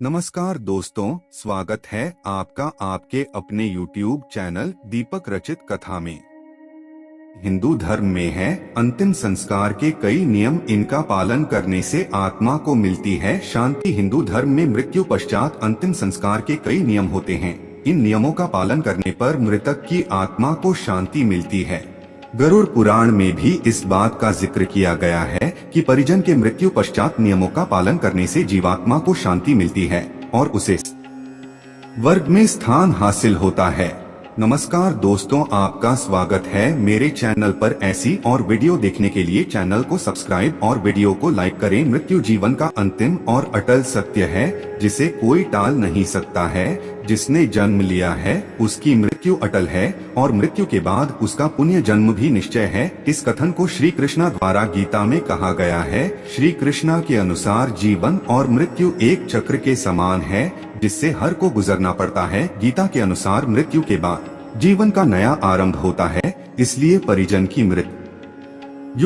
नमस्कार दोस्तों, स्वागत है आपका आपके अपने YouTube चैनल दीपक रचित कथा में। हिंदू धर्म में है अंतिम संस्कार के कई नियम, इनका पालन करने से आत्मा को मिलती है शांति। हिंदू धर्म में मृत्यु पश्चात अंतिम संस्कार के कई नियम होते हैं। इन नियमों का पालन करने पर मृतक की आत्मा को शांति मिलती है। गरुड़ पुराण में भी इस बात का जिक्र किया गया है कि परिजन के मृत्यु पश्चात नियमों का पालन करने से जीवात्मा को शांति मिलती है और उसे स्वर्ग में स्थान हासिल होता है। नमस्कार दोस्तों, आपका स्वागत है मेरे चैनल पर। ऐसी और वीडियो देखने के लिए चैनल को सब्सक्राइब और वीडियो को लाइक करें। मृत्यु जीवन का अंतिम और अटल सत्य है जिसे कोई टाल नहीं सकता है। जिसने जन्म लिया है उसकी मृत्यु अटल है और मृत्यु के बाद उसका पुण्य जन्म भी निश्चय है। इस कथन को श्री कृष्णा द्वारा गीता में कहा गया है। श्री कृष्णा के अनुसार जीवन और मृत्यु एक चक्र के समान है जिससे हर को गुजरना पड़ता है। गीता के अनुसार मृत्यु के बाद जीवन का नया आरंभ होता है, इसलिए परिजन की मृत्यु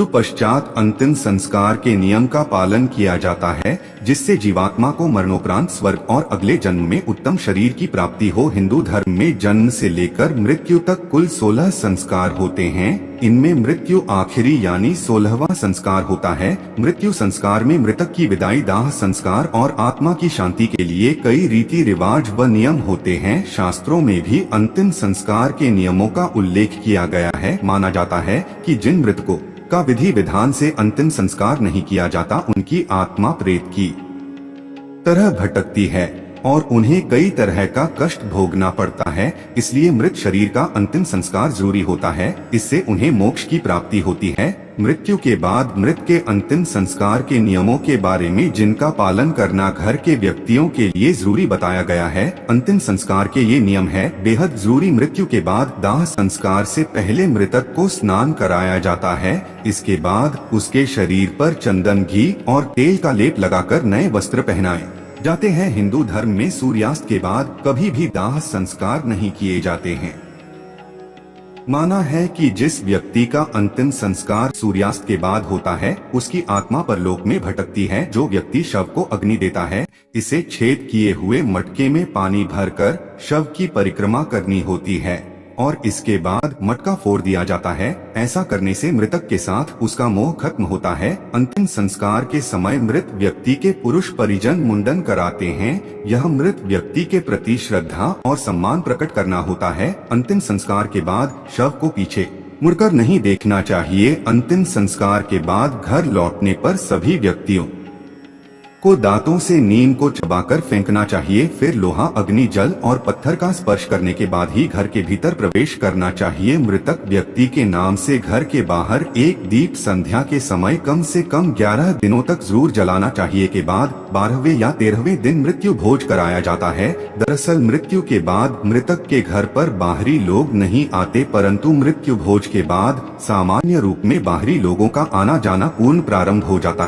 पश्चात अंतिम संस्कार के नियम का पालन किया जाता है जिससे जीवात्मा को मरणोपरांत स्वर्ग और अगले जन्म में उत्तम शरीर की प्राप्ति हो। हिंदू धर्म में जन्म से लेकर मृत्यु तक कुल 16 संस्कार होते हैं। इनमें मृत्यु आखिरी यानी 16वां संस्कार होता है। मृत्यु संस्कार में मृतक की विदाई, दाह संस्कार और आत्मा की शांति के लिए कई रीति रिवाज व नियम होते हैं। शास्त्रों में भी अंतिम संस्कार के नियमों का उल्लेख किया गया है। माना जाता है कि जिन मृतकों का विधि विधान से अंतिम संस्कार नहीं किया जाता उनकी आत्मा प्रेत की तरह भटकती है और उन्हें कई तरह का कष्ट भोगना पड़ता है। इसलिए मृत शरीर का अंतिम संस्कार जरूरी होता है, इससे उन्हें मोक्ष की प्राप्ति होती है। मृत्यु के बाद मृत के अंतिम संस्कार के नियमों के बारे में जिनका पालन करना घर के व्यक्तियों के लिए जरूरी बताया गया है। अंतिम संस्कार के ये नियम है बेहद जरूरी। मृत्यु के बाद दाह संस्कार से पहले मृतक को स्नान कराया जाता है। इसके बाद उसके शरीर पर चंदन, घी और तेल का लेप लगाकर नए वस्त्र पहनाए जाते हैं। हिंदू धर्म में सूर्यास्त के बाद कभी भी दाह संस्कार नहीं किए जाते हैं। माना है कि जिस व्यक्ति का अंतिम संस्कार सूर्यास्त के बाद होता है उसकी आत्मा परलोक में भटकती है। जो व्यक्ति शव को अग्नि देता है इसे छेद किए हुए मटके में पानी भरकर शव की परिक्रमा करनी होती है और इसके बाद मटका फोड़ दिया जाता है। ऐसा करने से मृतक के साथ उसका मोह खत्म होता है। अंतिम संस्कार के समय मृत व्यक्ति के पुरुष परिजन मुंडन कराते हैं। यह मृत व्यक्ति के प्रति श्रद्धा और सम्मान प्रकट करना होता है। अंतिम संस्कार के बाद शव को पीछे मुड़कर नहीं देखना चाहिए। अंतिम संस्कार के बाद घर लौटने पर सभी व्यक्तियों को दांतों से नीम को चबाकर फेंकना चाहिए। फिर लोहा, अग्नि, जल और पत्थर का स्पर्श करने के बाद ही घर के भीतर प्रवेश करना चाहिए। मृतक व्यक्ति के नाम से घर के बाहर एक दीप संध्या के समय कम से कम 11 दिनों तक जरूर जलाना चाहिए। के बाद 12वें या 13वें दिन मृत्यु भोज कराया जाता है। दरअसल मृत्यु के बाद मृतक के घर पर बाहरी लोग नहीं आते, परंतु मृत्यु भोज के बाद सामान्य रूप में बाहरी लोगों का आना जाना पूर्ण प्रारंभ हो जाता है।